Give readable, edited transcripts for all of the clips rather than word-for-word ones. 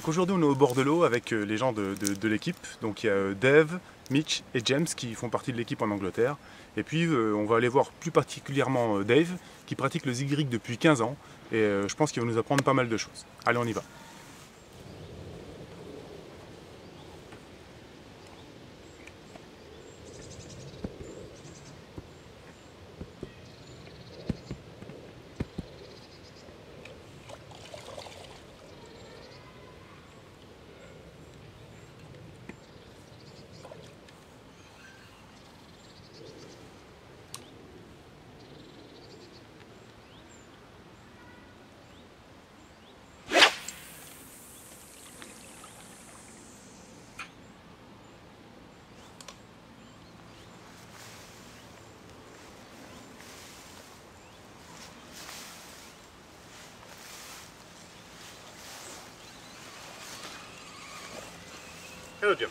Donc aujourd'hui on est au bord de l'eau avec les gens de l'équipe. Donc il y a Dave, Mitch et James qui font partie de l'équipe en Angleterre. Et puis on va aller voir plus particulièrement Dave qui pratique le zigrig depuis 15 ans. Et je pense qu'il va nous apprendre pas mal de choses. Allez, on y va. Hello James,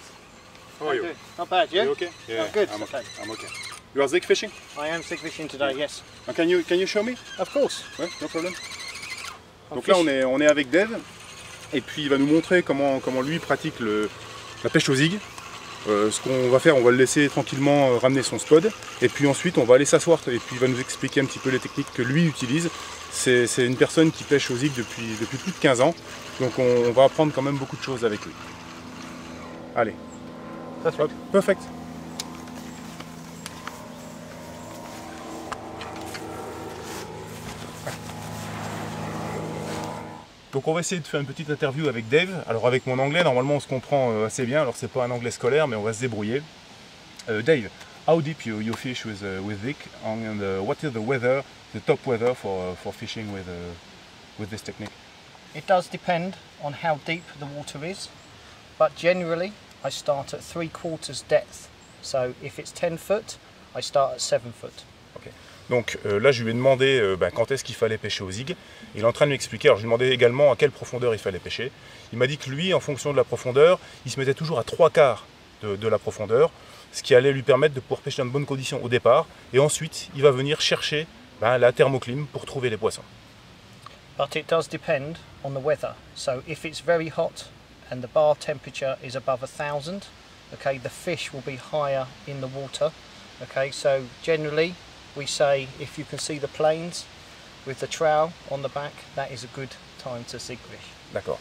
how are you? Not bad, you? You okay? Yeah, good. I'm okay. Okay. I'm okay. You are zig fishing? I am zig fishing today, yes. Can you show me? Of course. Ouais, no problem. I'm Donc là fish- on est avec Dave et puis il va nous montrer comment lui pratique la pêche au zig. Ce qu'on va faire, on va le laisser tranquillement ramener son spot et puis ensuite on va aller s'asseoir et puis il va nous expliquer un petit peu les techniques que lui utilise. C'est une personne qui pêche au zig depuis plus de 15 ans, donc on va apprendre quand même beaucoup de choses avec lui. Allez, Perfect. perfect. Donc on va essayer de faire une petite interview avec Dave. Alors avec mon anglais, normalement on se comprend assez bien. Alors c'est pas un anglais scolaire, mais on va se débrouiller. Dave, how deep you fish with Vic, and what is the weather, the top weather for fishing with this technique? It does depend on how deep the water is, but generally I start at 3/4 depth. So if it's 10 foot, I start at 7 foot. Okay. Donc là je lui ai demandé quand est-ce qu'il fallait pêcher au zig. Il est en train de m'expliquer, alors je lui ai demandé également à quelle profondeur il fallait pêcher. Il m'a dit que lui, en fonction de la profondeur, il se mettait toujours à 3/4 de la profondeur, ce qui allait lui permettre de pouvoir pêcher dans de bonnes conditions au départ, et ensuite il va venir chercher la thermoclim pour trouver les poissons. But it does depend on the weather. So if it's very hot and the bar temperature is above 1000, okay, the fish will be higher in the water. Okay, so generally we say if you can see the planes with the trowel on the back, that is a good time to zig fish. D'accord.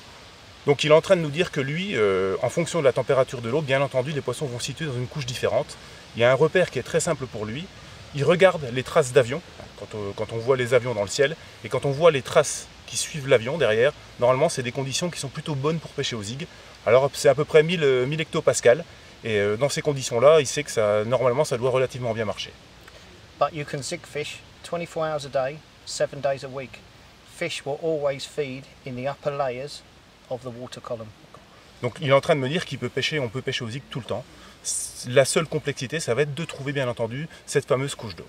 Donc il est en train de nous dire que lui, en fonction de la température de l'eau, bien entendu, les poissons vont se situer dans une couche différente. Il y a un repère qui est très simple pour lui. Il regarde les traces d'avion, quand on voit les avions dans le ciel, et quand on voit les traces qui suivent l'avion derrière, normalement c'est des conditions qui sont plutôt bonnes pour pêcher au zig. Alors c'est à peu près 1000 hectopascales, et dans ces conditions-là, il sait que normalement ça doit relativement bien marcher. But you can zig fish 24 hours a day, 7 days a week. Fish will always feed in the upper layers of the water column. Donc il est en train de me dire on peut pêcher au zig tout le temps. La seule complexité, ça va être de trouver bien entendu cette fameuse couche d'eau.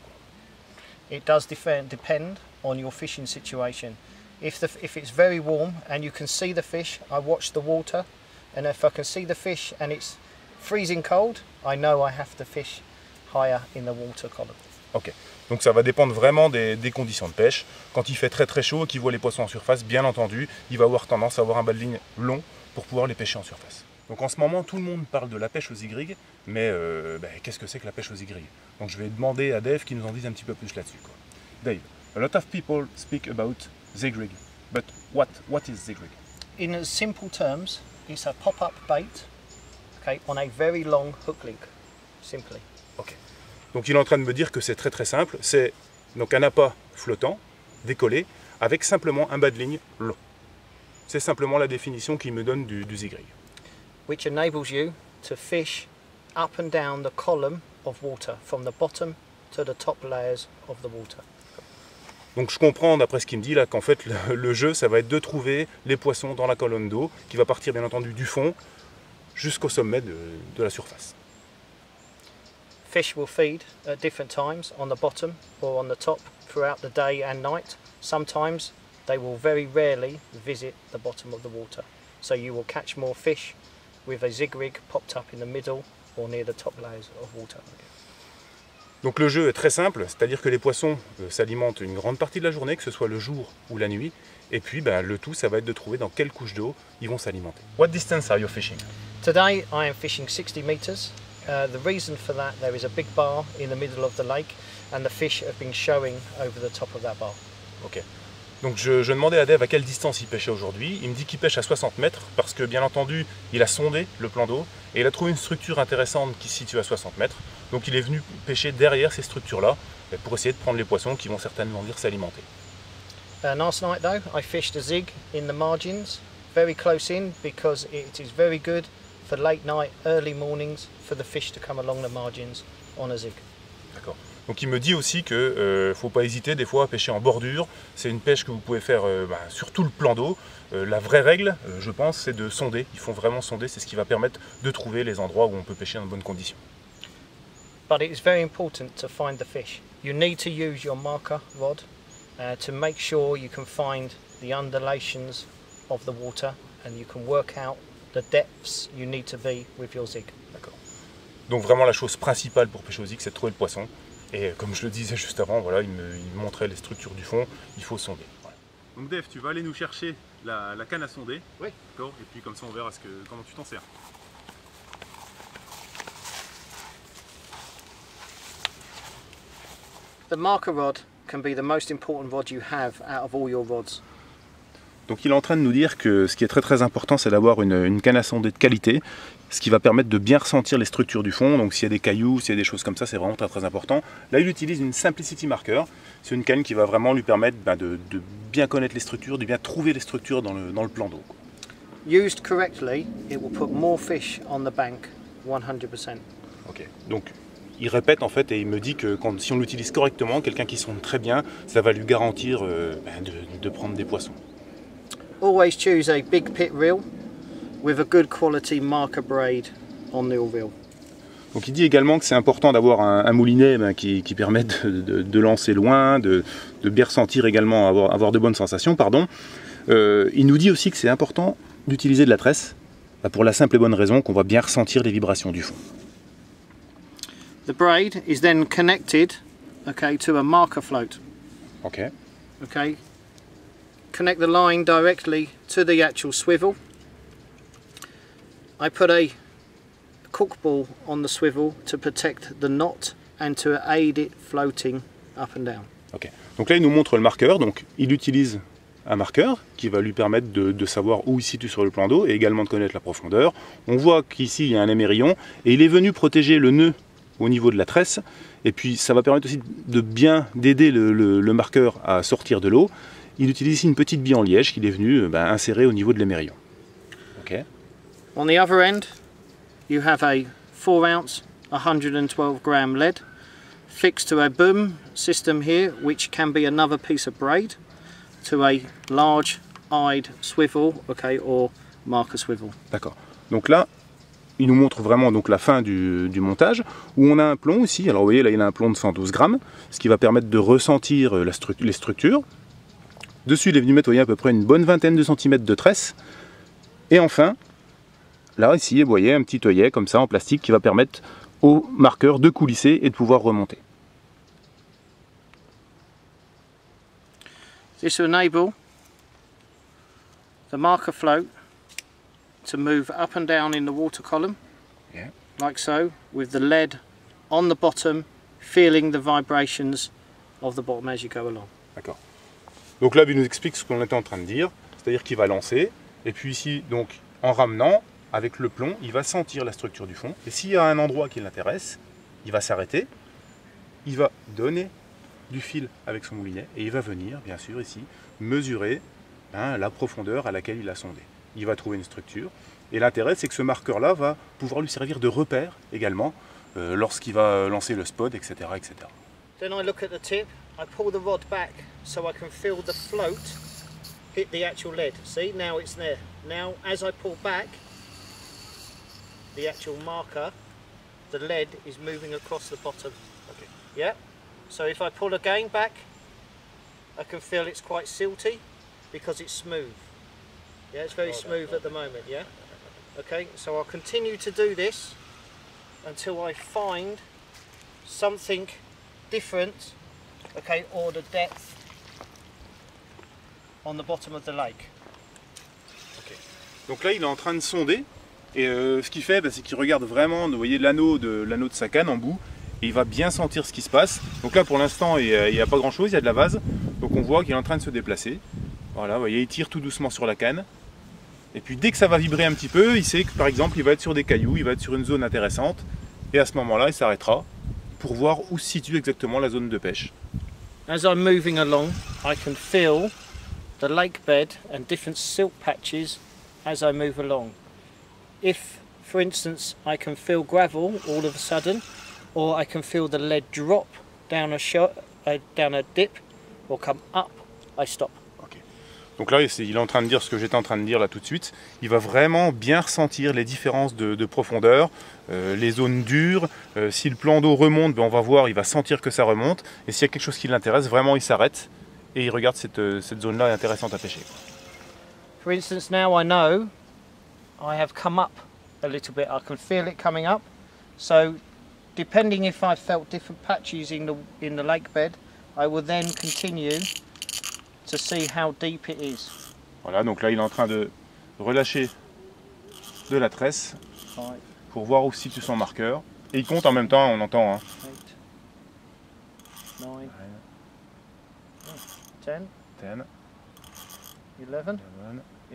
It does depend on your fishing situation. If it's very warm and you can see the fish, I watch the water, and if I can see the fish and it's freezing cold, I know I have to fish higher in the water column. Ok, donc ça va dépendre vraiment des conditions de pêche. Quand il fait très très chaud et qu'il voit les poissons en surface, bien entendu, il va avoir tendance à avoir un bas de ligne long pour pouvoir les pêcher en surface. Donc en ce moment, tout le monde parle de la pêche au zigrig, mais qu'est-ce que c'est que la pêche au zigrig? Donc je vais demander à Dave qu'il nous en dise un petit peu plus là-dessus. Dave, a lot of people speak about zigrig, but what is zigrig? In simple terms, it's a pop-up bait, okay, on a very long hook link, simply. Ok. Donc il est en train de me dire que c'est très très simple, c'est donc un appât flottant, décollé, avec simplement un bas de ligne long. C'est simplement la définition qu'il me donne du zigrig. Which enables you to fish up and down the column of water, from the bottom to the top layers of the water. Donc je comprends d'après ce qu'il me dit là qu'en fait le jeu ça va être de trouver les poissons dans la colonne d'eau, qui va partir bien entendu du fond jusqu'au sommet de la surface. Fish will feed at different times on the bottom or on the top throughout the day and night. Sometimes they will very rarely visit the bottom of the water. So you will catch more fish with a zig rig popped up in the middle or near the top layers of water. Donc le jeu est très simple, c'est-à-dire que les poissons s'alimentent une grande partie de la journée, que ce soit le jour ou la nuit. Et puis le tout, ça va être de trouver dans quelle couche d'eau ils vont s'alimenter. What distance are you fishing? Today I am fishing 60 meters. The reason for that, there is a big bar in the middle of the lake and the fish have been showing over the top of that bar. Ok. Donc je demandais à Dave à quelle distance il pêchait aujourd'hui. Il me dit qu'il pêche à 60 mètres parce que bien entendu il a sondé le plan d'eau et il a trouvé une structure intéressante qui se situe à 60 mètres. Donc il est venu pêcher derrière ces structures-là pour essayer de prendre les poissons qui vont certainement venir s'alimenter. Last night though, I fished a zig in the margins, very close in because it is very good for late night, early mornings for the fish to come along the margins on a zig. D'accord. Donc il me dit aussi qu'il ne faut pas hésiter des fois à pêcher en bordure. C'est une pêche que vous pouvez faire sur tout le plan d'eau. La vraie règle, je pense, c'est de sonder. Il faut vraiment sonder, c'est ce qui va permettre de trouver les endroits où on peut pêcher dans de bonnes conditions. But it is very important to find the fish. You need to use your marker rod to make sure you can find the undulations of the water and you can work out the depths you need to be with your zig. D'accord. Donc vraiment la chose principale pour pêcher au zig, c'est de trouver le poisson. Et comme je le disais juste avant, voilà, il me montrait les structures du fond, il faut sonder. Voilà. Donc Dave, tu vas aller nous chercher la canne à sonder. Oui. D'accord. Et puis comme ça on verra comment tu t'en sers. The marker rod can be the most important rod you have out of all your rods. Donc il est en train de nous dire que ce qui est très important, c'est d'avoir une canne à sonder de qualité, ce qui va permettre de bien ressentir les structures du fond. Donc s'il y a des cailloux, s'il y a des choses comme ça, c'est vraiment très important. Là il utilise une Simplicity Marker, c'est une canne qui va vraiment lui permettre de bien connaître les structures, de bien trouver les structures dans le plan d'eau. Used correctly, it will put more fish on the bank, 100%. Ok, donc il répète en fait et il me dit que si on l'utilise correctement, quelqu'un qui sonde très bien, ça va lui garantir de prendre des poissons. Always choose a big pit reel with a good quality marker braid on the reel. Donc il dit également que c'est important d'avoir un moulinet qui permette de lancer loin, de bien ressentir également, avoir de bonnes sensations. Pardon. Il nous dit aussi que c'est important d'utiliser de la tresse, pour la simple et bonne raison qu'on va bien ressentir les vibrations du fond. The braid is then connected, to a marker float. Okay. Okay. Connect the line directly to the actual swivel. I put a cork ball on the swivel to protect the knot and to aid it floating up and down. Ok. Donc là il nous montre le marqueur, donc il utilise un marqueur qui va lui permettre de savoir où il se situe sur le plan d'eau et également de connaître la profondeur. On voit qu'ici il y a un émerillon et il est venu protéger le nœud au niveau de la tresse et puis ça va permettre aussi d'aider le marqueur à sortir de l'eau. Il utilise ici une petite bille en liège qu'il est venu insérer au niveau de l'émerillon. Okay. On the other end, you have a 4 ounce, 112 gram lead fixed to a boom system here, which can be another piece of braid to a large eyed swivel, or marker swivel. D'accord. Donc là, il nous montre vraiment donc la fin du montage, où on a un plomb ici. Alors vous voyez, là il a un plomb de 112 grammes, ce qui va permettre de ressentir les structures. Dessus, il est venu mettre à peu près une bonne vingtaine de centimètres de tresse. Et enfin, là, ici, vous voyez, un petit œillet comme ça en plastique qui va permettre au marqueur de coulisser et de pouvoir remonter. This will enable the marker float to move up and down in the water column, like so, with the lead on the bottom, feeling the vibrations of the bottom as you go along. D'accord. Donc là, il nous explique ce qu'on était en train de dire, c'est-à-dire qu'il va lancer, et puis ici, donc, en ramenant, avec le plomb, il va sentir la structure du fond, et s'il y a un endroit qui l'intéresse, il va s'arrêter, il va donner du fil avec son moulinet, et il va venir, bien sûr, ici, mesurer la profondeur à laquelle il a sondé. Il va trouver une structure, et l'intérêt, c'est que ce marqueur-là va pouvoir lui servir de repère, également, lorsqu'il va lancer le spot, etc., etc. Then I look at the tip, I pull the rod back so I can feel the float hit the actual lead. See, now it's there. Now as I pull back the actual marker, the lead is moving across the bottom. Okay. Yeah. So if I pull again back, I can feel it's quite silty because it's smooth. Yeah, it's very smooth at the moment, yeah? Okay, so I'll continue to do this until I find something different, okay, or the depth on the bottom of the lake. Okay. Donc là, il est en train de sonder. Et ce qu'il fait, c'est qu'il regarde vraiment, vous voyez, l'anneau de sa canne en bout. Et il va bien sentir ce qui se passe. Donc là, pour l'instant, il n'y a pas grand-chose, il y a de la vase. Donc on voit qu'il est en train de se déplacer. Voilà, vous voyez, il tire tout doucement sur la canne. Et puis dès que ça va vibrer un petit peu, il sait que par exemple, il va être sur des cailloux, il va être sur une zone intéressante. Et à ce moment-là, il s'arrêtera pour voir où se situe exactement la zone de pêche. As I'm moving along, I can feel the lake bed and different silt patches as I move along. If, for instance, I can feel gravel all of a sudden, or I can feel the lead drop down a dip, or come up, I stop. Okay. Donc là, il est en train de dire ce que j'étais en train de dire là tout de suite. Il va vraiment bien ressentir les différences de profondeur, les zones dures. Si le plan d'eau remonte, on va voir, il va sentir que ça remonte. Et s'il y a quelque chose qui l'intéresse, vraiment, il s'arrête et il regarde cette zone-là intéressante à pêcher. For instance, now I know I have come up a little bit. I can feel it coming up. So, depending if I felt different patches in the lake bed, I will then continue to see how deep it is. Voilà, donc là il est en train de relâcher de la tresse pour voir où se situe son marqueur. Et il compte en même temps, on entend. Hein. 8, 9, 10,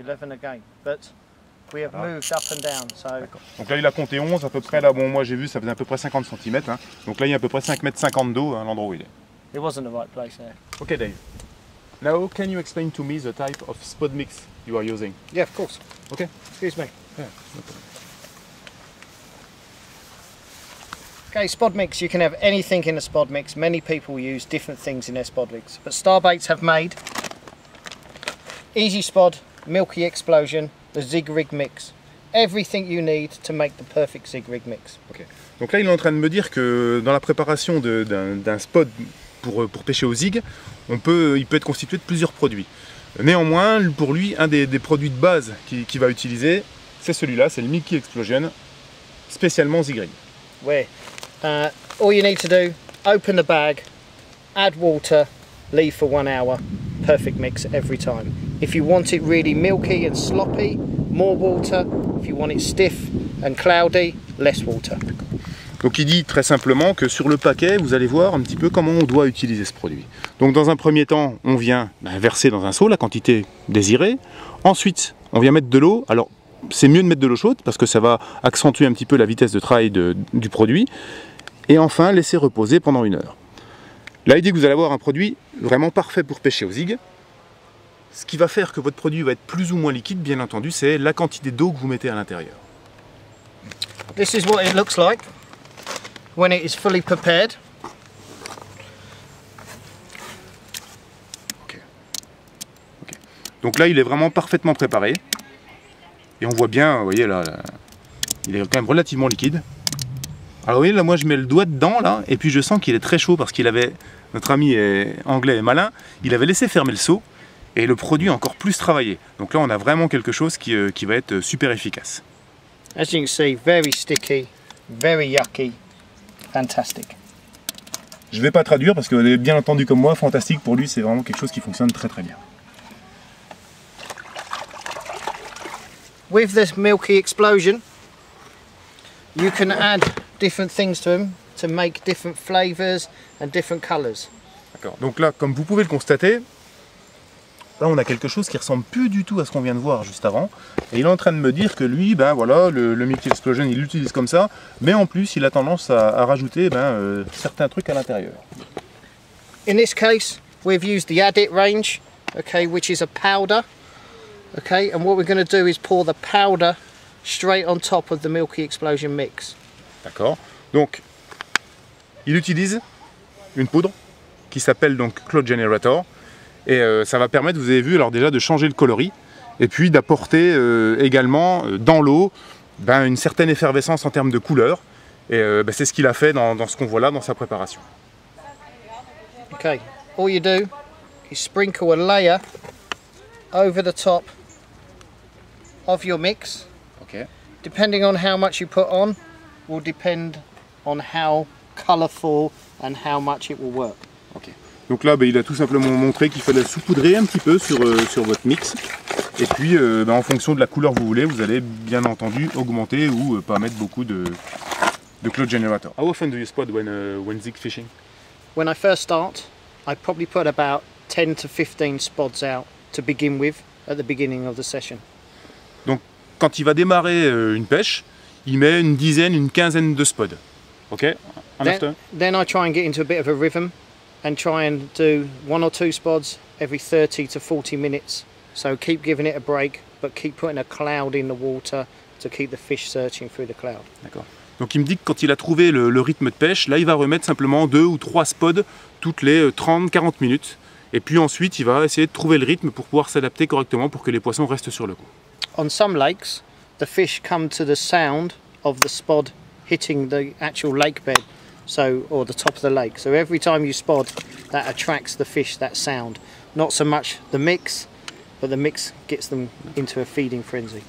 11 again. But we have moved up and down. So. Donc là il a compté 11 à peu près. Là, bon, moi j'ai vu, ça faisait à peu près 50 cm. Hein. Donc là il y a à peu près 5 mètres 50 d'eau à l'endroit où il est. It wasn't the right place there. Okay, Dave. Now, can you explain to me the type of spod mix you are using? Yeah, of course. Okay. Excuse me. Yeah, no problem. Okay, spod mix, you can have anything in a spod mix. Many people use different things in their spod mix. But Starbaits have made Easy Spod, Milky Explosion, the Zig Rig mix. Everything you need to make the perfect Zig Rig mix. Okay. Donc là, il est en train de me dire que dans la préparation d'un spod pour pêcher au zig, il peut être constitué de plusieurs produits. Néanmoins, pour lui, un des produits de base qu'il va utiliser, c'est celui-là, c'est le Milky Explosion, spécialement Zig Rig. Where all you need to do, open the bag, add water, leave for 1 hour, perfect mix every time. If you want it really milky and sloppy, more water. If you want it stiff and cloudy, less water. Donc il dit très simplement que sur le paquet, vous allez voir un petit peu comment on doit utiliser ce produit. Donc dans un premier temps, on vient verser dans un seau la quantité désirée. Ensuite, on vient mettre de l'eau. Alors c'est mieux de mettre de l'eau chaude parce que ça va accentuer un petit peu la vitesse de travail du produit. Et enfin, laisser reposer pendant 1 heure. Là, il dit que vous allez avoir un produit vraiment parfait pour pêcher au zig. Ce qui va faire que votre produit va être plus ou moins liquide, bien entendu, c'est la quantité d'eau que vous mettez à l'intérieur. This is what it looks like when it is fully prepared. Okay. Donc là, il est vraiment parfaitement préparé. Et on voit bien, vous voyez là, il est quand même relativement liquide. Alors vous voyez là, moi je mets le doigt dedans là, et puis je sens qu'il est très chaud parce qu'il avait, notre ami anglais est malin, il avait laissé fermer le seau et le produit est encore plus travaillé. Donc là on a vraiment quelque chose qui va être super efficace. As you can see, very sticky, very yucky, fantastic. Je ne vais pas traduire parce que vous avez bien entendu comme moi, fantastique pour lui c'est vraiment quelque chose qui fonctionne très très bien. With this Milky Explosion, you can add different things to them to make different flavors and different colors. D'accord. Donc là, comme vous pouvez le constater, là on a quelque chose qui ressemble plus du tout à ce qu'on vient de voir juste avant. Et il est en train de me dire que lui, ben voilà, le Milky Explosion, il l'utilise comme ça, mais en plus il a tendance à rajouter certains trucs à l'intérieur. In this case, we've used the Add It range, okay, which is a powder. Okay, and what we're going to do is pour the powder straight on top of the Milky Explosion mix. D'accord. Donc, il utilise une poudre qui s'appelle donc Cloud Generator. Et ça va permettre, vous avez vu, alors déjà de changer le coloris. Et puis d'apporter également dans l'eau une certaine effervescence en termes de couleur. Et c'est ce qu'il a fait dans ce qu'on voit là dans sa préparation. Okay, all you do is sprinkle a layer over the top of your mix. Okay. Depending on how much you put on will depend on how colourful and how much it will work. Ok. Donc là, il a tout simplement montré qu'il fallait saupoudrer un petit peu sur votre mix. Et puis, en fonction de la couleur que vous voulez, vous allez bien entendu augmenter ou pas mettre beaucoup de cloud generator. How often do you spot when zig fishing? When I first start, I probably put about 10 to 15 spods out to begin with at the beginning of the session. Donc, quand il va démarrer une pêche, il met une dizaine, une quinzaine de spods. Ok? Then I try and get into a bit of a rhythm and try and do 1 or 2 spods every 30 to 40 minutes. So keep giving it a break, but keep putting a cloud in the water to keep the fish searching through the cloud. D'accord. Donc il me dit que quand il a trouvé le rythme de pêche, là il va remettre simplement 2 ou 3 spods toutes les 30-40 minutes. Et puis ensuite il va essayer de trouver le rythme pour pouvoir s'adapter correctement pour que les poissons restent sur le coup. On some lakes, the fish come to the sound of the spod hitting the actual lake bed, or the top of the lake. So every time you spod, that attracts the fish, that sound. Not so much the mix, but the mix gets them into a feeding frenzy.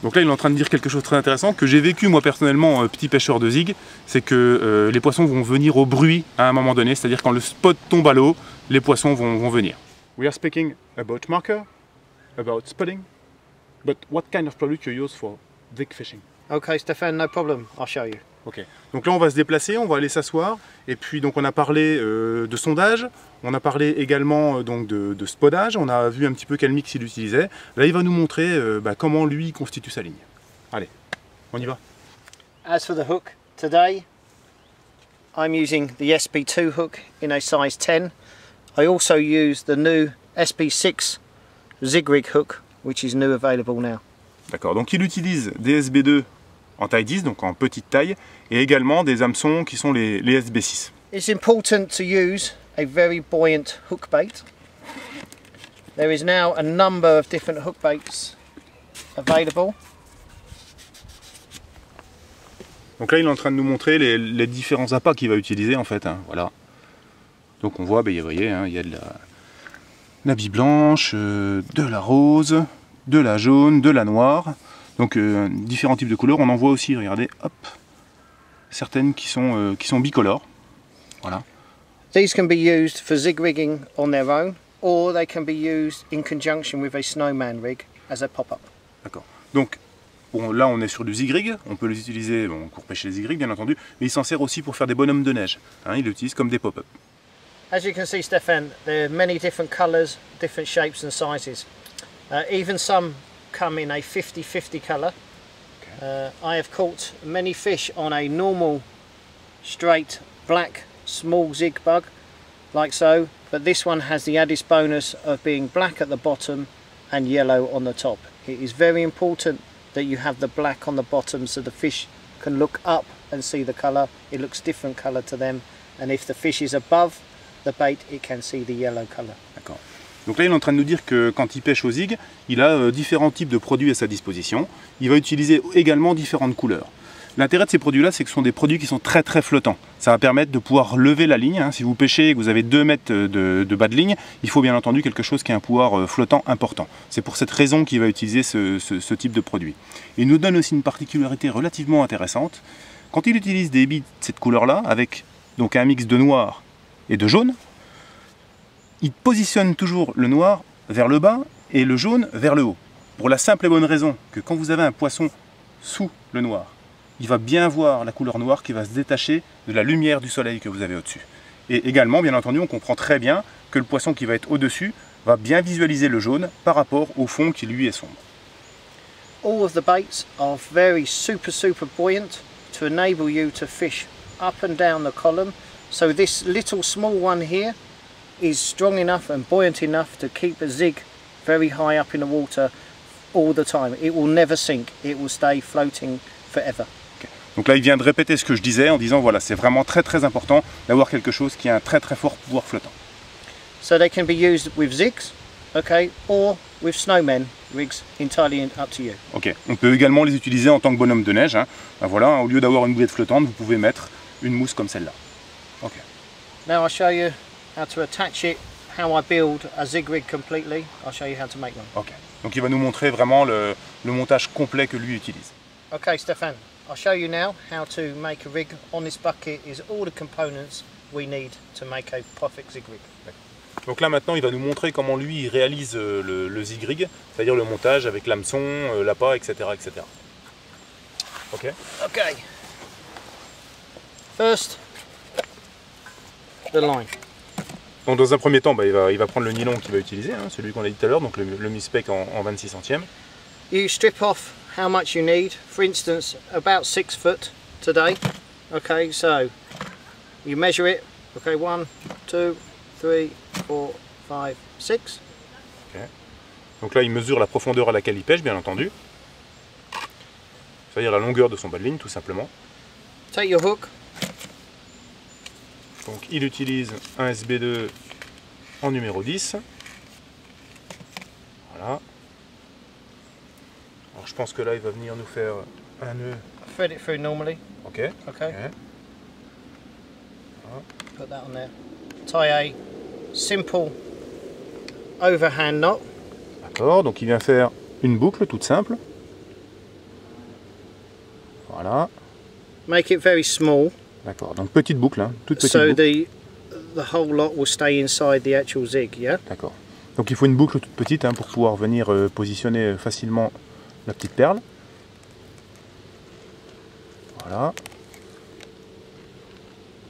Donc là il est en train de dire quelque chose de très intéressant que j'ai vécu moi personnellement, petit pêcheur de zig, c'est que les poissons vont venir au bruit à un moment donné, c'est-à-dire quand le spot tombe à l'eau, les poissons vont venir. We are speaking about marker, about spotting, but what kind of product you use for zig fishing? Okay, Stefan, no problem. I'll show you. Ok. Donc là on va se déplacer, on va aller s'asseoir, et puis donc on a parlé de sondage, on a parlé également donc de spodage, on a vu un petit peu quel mix il utilisait. Là il va nous montrer comment lui constitue sa ligne. Allez, on y va. As for the hook, today I'm using the SP2 hook in a size 10. I also use the new SP6 Zig Rig hook, which is new available now. D'accord, donc il utilise des SB2 en taille 10, donc en petite taille, et également des hameçons qui sont les SB6. It's important to use a very buoyant hook bait. There is now a number of different hook baits available. Donc là il est en train de nous montrer les différents appâts qu'il va utiliser en fait, hein, voilà. Donc on voit, vous voyez, hein, il y a de la bille blanche, de la rose, de la jaune, de la noire. Donc différents types de couleurs, on en voit aussi, regardez, hop, certaines qui sont bicolores, voilà. These can be used for zig rigging on their own, or they can be used in conjunction with a snowman rig as a pop-up. D'accord. Donc, bon, là on est sur du zig rig, on peut les utiliser pour pêcher les zig rigs bien entendu, mais il s'en sert aussi pour faire des bonhommes de neige, hein, il l'utilise comme des pop-up. As you can see, Stefan, there are many different colours, different shapes and sizes. Even some come in a 50-50 colour. Okay. I have caught many fish on a normal, straight, black, small zig bug, like so, but this one has the added bonus of being black at the bottom and yellow on the top. It is very important that you have the black on the bottom so the fish can look up and see the colour. It looks different colour to them, and if the fish is above the bait, it can see the yellow colour. D'accord. Donc là il est en train de nous dire que quand il pêche au zig, il a différents types de produits à sa disposition. Il va utiliser également différentes couleurs. L'intérêt de ces produits-là, c'est que ce sont des produits qui sont très très flottants. Ça va permettre de pouvoir lever la ligne, hein. Si vous pêchez et que vous avez 2 mètres de bas de ligne, il faut bien entendu quelque chose qui a un pouvoir flottant important. C'est pour cette raison qu'il va utiliser ce type de produit. Il nous donne aussi une particularité relativement intéressante. Quand il utilise des billes de cette couleur-là, avec donc un mix de noir et de jaune, il positionne toujours le noir vers le bas et le jaune vers le haut. Pour la simple et bonne raison que quand vous avez un poisson sous le noir, il va bien voir la couleur noire qui va se détacher de la lumière du soleil que vous avez au-dessus. Et également, bien entendu, on comprend très bien que le poisson qui va être au-dessus va bien visualiser le jaune par rapport au fond qui lui est sombre. All of the baits are very super buoyant to enable you to fish up and down the column. So this little small one here is strong enough and buoyant enough to keep a zig very high up in the water all the time. It will never sink, it will stay floating forever. Okay. Donc là il vient de répéter ce que je disais en disant voilà, c'est vraiment très important d'avoir quelque chose qui a un très fort pouvoir flottant. So they can be used with zigs, okay, or with snowmen rigs, entirely up to you. Ok, on peut également les utiliser en tant que bonhomme de neige, hein. Ben voilà, au lieu d'avoir une bouillette flottante, vous pouvez mettre une mousse comme celle-là. Ok. Now I'll show you how to attach it, how I build a zig rig completely. I'll show you how to make one. Ok, donc il va nous montrer vraiment le montage complet que lui utilise. Okay, Stefan, I'll show you now how to make a rig. On this bucket is all the components we need to make a perfect zig rig. Donc là maintenant il va nous montrer comment lui il réalise le zig rig, c'est-à-dire le montage avec l'hameçon, l'appât, etc., etc. Ok. Okay. First, the line. Donc dans un premier temps, il va prendre le nylon qu'il va utiliser, hein, celui qu'on a dit tout à l'heure, donc le mi-spec en 26 centièmes. You strip off how much you need. For instance, about 6 foot today. Okay, so you measure it. Okay, 1, 2, 3, 4, 5, 6. Okay. Donc là, il mesure la profondeur à laquelle il pêche, bien entendu. C'est-à-dire la longueur de son bas de ligne, tout simplement. Take your hook. Donc il utilise un SB2 en numéro 10. Voilà. Alors je pense que là, il va venir nous faire un nœud. Thread it through normally. Ok. Okay. Okay. Put that on there. Tie a simple overhand knot. D'accord, donc il vient faire une boucle toute simple. Voilà. Make it very small. D'accord, donc petite boucle, hein, toute petite So boucle. the whole lot will stay inside the actual zig, yeah? D'accord. Donc il faut une boucle toute petite, hein, pour pouvoir venir positionner facilement la petite perle. Voilà.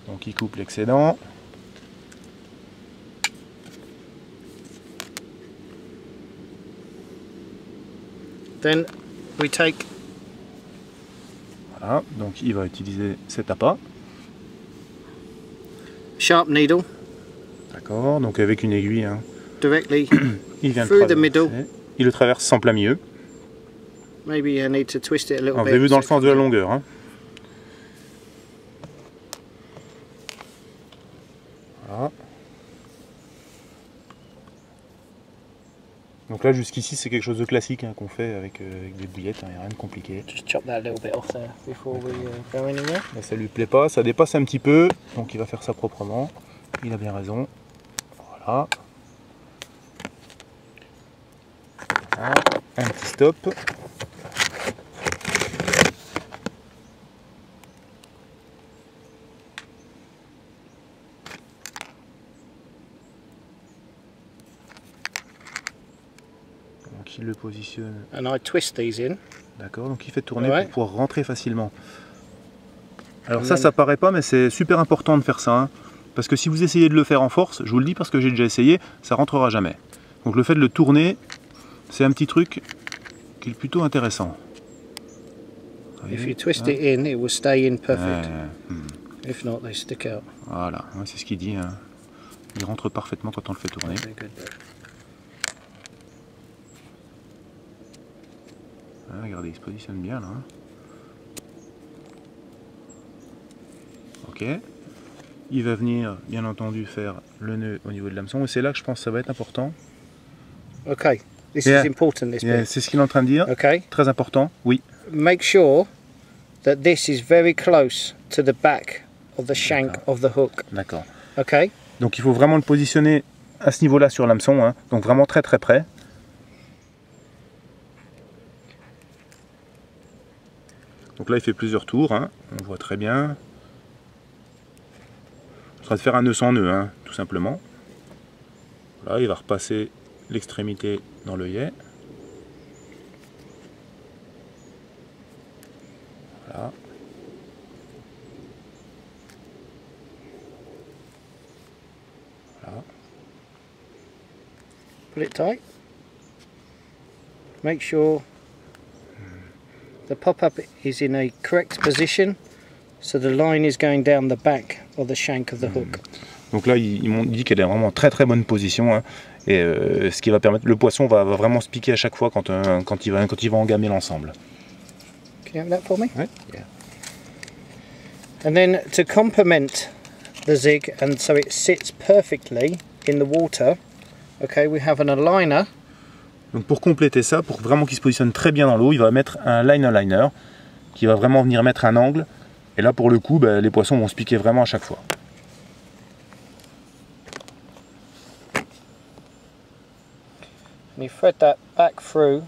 Donc il coupe l'excédent. Then we take Voilà, donc il va utiliser cet appât. sharp needle D'accord, donc avec une aiguille, hein, directly il vient through le the middle. traverser. Il le traverse sans plein milieu. Maybe I need to twist it a little Alors, vous bit. avez vu dans le sens de la longueur. Hein. Voilà. Donc là jusqu'ici c'est quelque chose de classique, hein, qu'on fait avec des bouillettes, il n'y a rien de compliqué. Just chop that a little bit off there before we go anywhere. Là ça lui plaît pas, ça dépasse un petit peu, donc il va faire ça proprement. Il a bien raison. Voilà. Voilà. Un petit stop. Donc il le positionne. And I twist these in. D'accord, donc il fait tourner Ouais. pour pouvoir rentrer facilement. Alors ça paraît pas, mais c'est super important de faire ça. Hein, parce que si vous essayez de le faire en force, je vous le dis parce que j'ai déjà essayé, ça rentrera jamais. Donc le fait de le tourner, c'est un petit truc qui est plutôt intéressant. If you twist it in, it will stay in perfect. Ouais, If not, they stick out. voilà, ouais, c'est ce qu'il dit. Hein. Il rentre parfaitement quand on le fait tourner. Very good. Ah, regardez, il se positionne bien là. Hein. Ok. Il va venir, bien entendu, faire le nœud au niveau de l'hameçon. Et c'est là que je pense que ça va être important. Okay, this Yeah. is important, this Yeah, bit. c'est ce qu'il est en train de dire. Okay, Très important, oui. make sure that this is very close to the back of the shank of the hook. D'accord. Okay, Donc il faut vraiment le positionner à ce niveau-là sur l'hameçon. Hein. Donc vraiment très très près. Donc là il fait plusieurs tours, hein. On voit très bien. On sera de faire un nœud sans nœud, hein, tout simplement. Là il va repasser l'extrémité dans l'œillet. Voilà. Voilà. pull it tight. Make sure the pop-up is in a correct position, so the line is going down the back of the shank of the hook. Donc là, ils m'ont dit qu'elle est vraiment en très très bonne position, hein, et ce qui va permettre, le poisson va vraiment se piquer à chaque fois quand il va engamer l'ensemble. Can you have that for me? Ouais. And then to complement the zig and so it sits perfectly in the water, okay, we have an aligner. Donc pour compléter ça, pour vraiment qu'il se positionne très bien dans l'eau, il va mettre un liner qui va vraiment venir mettre un angle. Et là pour le coup, les poissons vont se piquer vraiment à chaque fois. And you thread that back through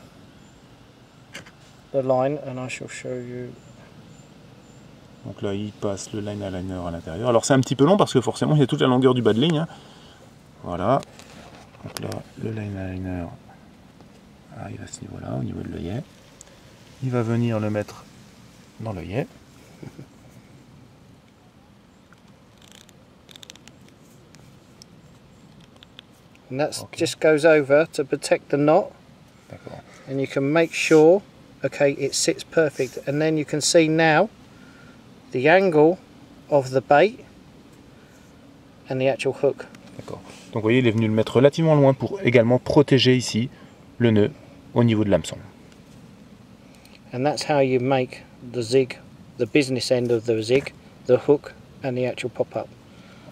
the line, and I shall show you Donc là, il passe le line aligner à l'intérieur. Alors c'est un petit peu long parce que forcément, il y a toute la longueur du bas de ligne. Hein. Voilà. Donc là, le line aligner arrive à ce niveau-là, au niveau de l'œillet. Il va venir le mettre dans l'œillet. And that just goes over to protect the knot. D'accord. And you can make sure, okay, it sits perfect. And then you can see now the angle of the bait and the actual hook. D'accord. Donc vous voyez, il est venu le mettre relativement loin pour également protéger ici le nœud au niveau de l'hameçon. And that's how you make the zig, the business end of the zig, the hook and the actual pop-up.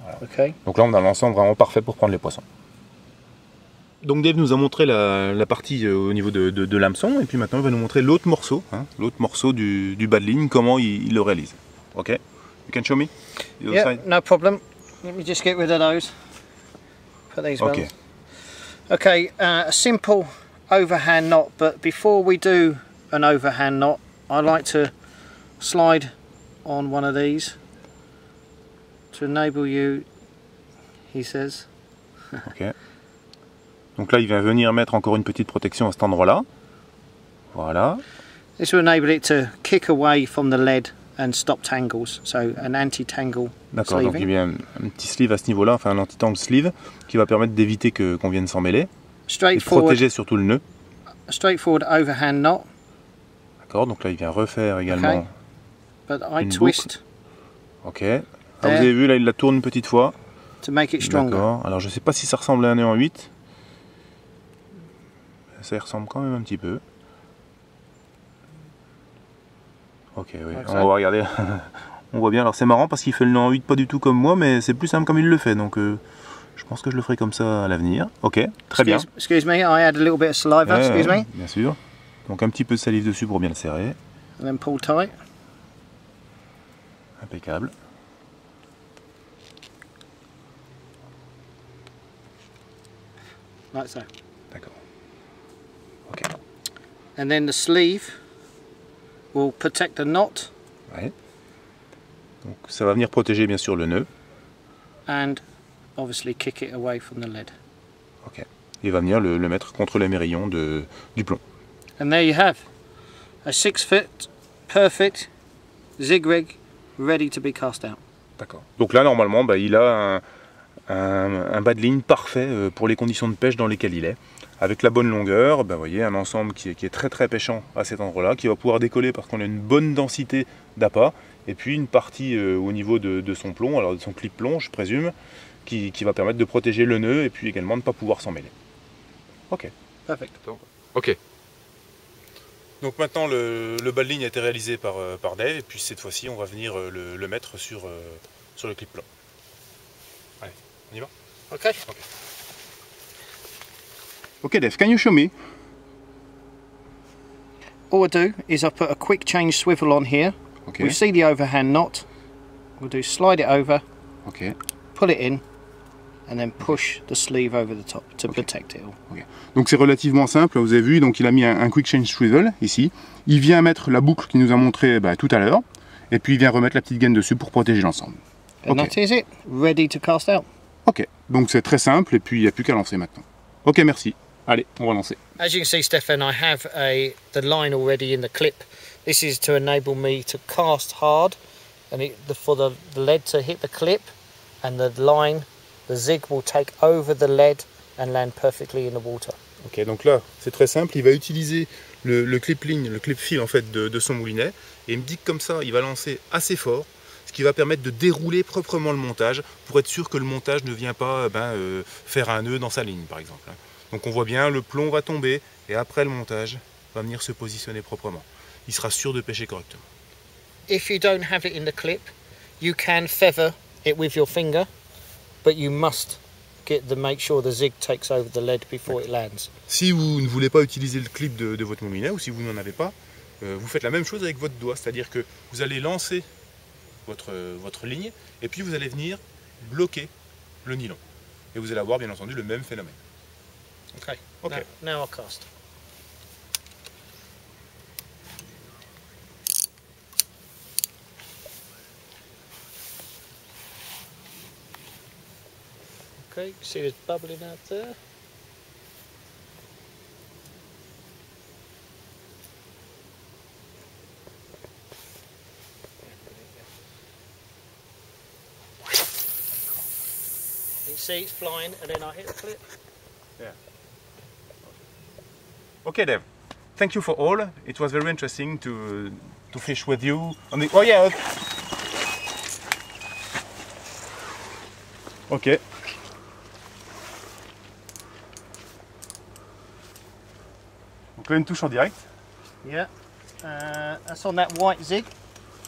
Voilà. Okay. Donc là, on a l'ensemble vraiment parfait pour prendre les poissons. Donc Dave nous a montré la partie au niveau de l'hameçon, et puis maintenant il va nous montrer l'autre morceau, hein, du bas de ligne, comment il le réalise. Ok? You can show me? Yeah, no problem. Let me just get rid of those. Put these ones. Okay, a simple overhand knot, but before we do an overhand knot, I like to slide on one of these to enable you, he says. Ok. Donc là, il vient venir mettre encore une petite protection à cet endroit-là. Voilà. This will enable it to kick away from the lead and stop tangles, so an anti-tangle. D'accord, donc il y a un petit sleeve à ce niveau-là, enfin un anti-tangle sleeve, qui va permettre d'éviter qu'on vienne s'en mêler. Et de protéger surtout le nœud. Straightforward overhand knot. D'accord, donc là il vient refaire également une boucle. Ok. Alors, vous avez vu, là il la tourne une petite fois. To make it stronger. D'accord, alors je ne sais pas si ça ressemble à un nœud en 8. Ça y ressemble quand même un petit peu. Ok, oui, on va regarder. On voit bien, alors c'est marrant parce qu'il fait le nœud en 8 pas du tout comme moi, mais c'est plus simple comme il le fait, donc je pense que je le ferai comme ça à l'avenir. Ok, très bien. Excuse me, I add a little bit of saliva, excuse me. Bien sûr. Donc un petit peu de salive dessus pour bien le serrer. And then pull tight. Impeccable. Like so. D'accord. Ok. And then the sleeve will protect the knot. Ouais. Donc ça va venir protéger bien sûr le nœud. And obviously kick it away from the lead. Ok. Il va venir le mettre contre les mérillons du plomb. And there you have a 6-foot perfect zig rig ready to be cast out. D'accord. Donc là normalement il a un bas de ligne parfait pour les conditions de pêche dans lesquelles il est. Avec la bonne longueur, vous voyez, un ensemble qui est très très pêchant à cet endroit-là, qui va pouvoir décoller parce qu'on a une bonne densité d'appât, et puis une partie au niveau de son plomb, alors de son clip plomb je présume, qui va permettre de protéger le nœud et puis également de ne pas pouvoir s'en mêler. Ok. Perfect. Ok. Donc maintenant le bas de ligne a été réalisé par Dave, et puis cette fois-ci on va venir le mettre sur le clip plomb. Allez, on y va? Okay. Okay, Dave, can you show me? All I do is I put a quick change swivel on here. Okay. We see the overhand knot. We'll do slide it over, okay. Pull it in, and then push the sleeve over the top to protect it all. Okay. Donc c'est relativement simple, vous avez vu, donc il a mis un quick change swivel ici. Il vient mettre la boucle qu'il nous a montré tout à l'heure, et puis il vient remettre la petite gaine dessus pour protéger l'ensemble. And that is it, ready to cast out. Ok, donc c'est très simple, et puis il n'y a plus qu'à lancer maintenant. Ok, merci. Allez, on va lancer. As you can see, Stefan, I have the line already in the clip. This is to enable me to cast hard, and for the lead to hit the clip, and the line, the zig will take over the lead and land perfectly in the water. Ok, donc là, c'est très simple. Il va utiliser le clip ligne, le clip fil en fait de son moulinet, et il me dit que comme ça, il va lancer assez fort, ce qui va permettre de dérouler proprement le montage, pour être sûr que le montage ne vient pas faire un nœud dans sa ligne, par exemple. Donc on voit bien, le plomb va tomber, et après le montage va venir se positionner proprement. Il sera sûr de pêcher correctement. If you don't have it in the clip, you can feather it with your finger, but you must make sure the zig takes over the lead before it lands. Si vous ne voulez pas utiliser le clip de votre moulinet, ou si vous n'en avez pas, vous faites la même chose avec votre doigt, c'est-à-dire que vous allez lancer votre ligne, et puis vous allez venir bloquer le nylon. Et vous allez avoir bien entendu le même phénomène. Okay. Okay. Now I'll cast. Okay, you can see there's bubbling out there. You can see it's flying and then I hit the clip. Yeah. Okay, Dave. Thank you for all. It was very interesting to fish with you on the. Oh yeah. Ok. Donc là une touche en direct. Yeah. That's on that white zig.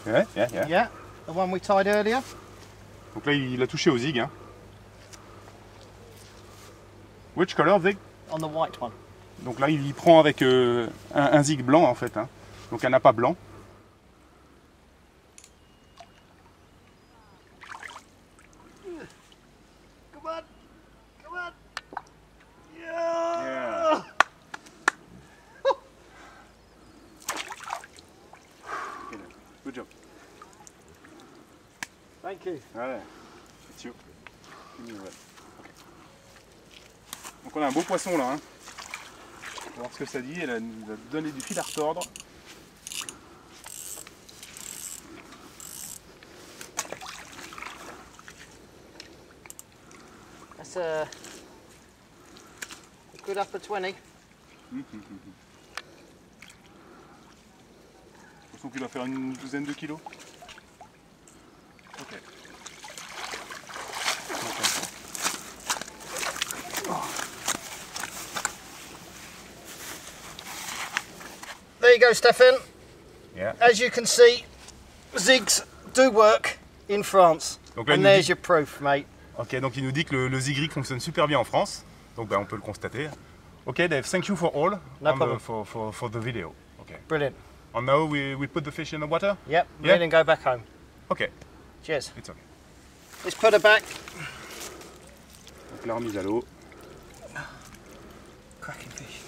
Yeah. Yeah. The one we tied earlier. Donc là il a touché au zig. Hein. Which color zig? On the white one. Donc là il y prend avec un zig blanc en fait. Hein. Donc un appât blanc. Come on. Come on. Yeah. Good job. Thank you. Ouais, it's you. Okay. Donc on a un beau poisson là. Hein. On va voir ce que ça dit. Elle nous a donné du fil à retordre. That's a good upper 20. Poisson qui doit faire une douzaine de kilos. Ok. There you go, Stefan. Yeah. As you can see, zigs do work in France. Donc là, And there's your proof, mate. Ok, donc il nous dit que le zig-rig fonctionne super bien en France. Donc on peut le constater. Ok, Dave, thank you for all. No problem. For the video. Okay. Brilliant. And now we put the fish in the water? Yep, Yeah. ready and go back home. Ok, Cheers. it's okay. Let's put her back. Donc la remise à l'eau. Cracking fish.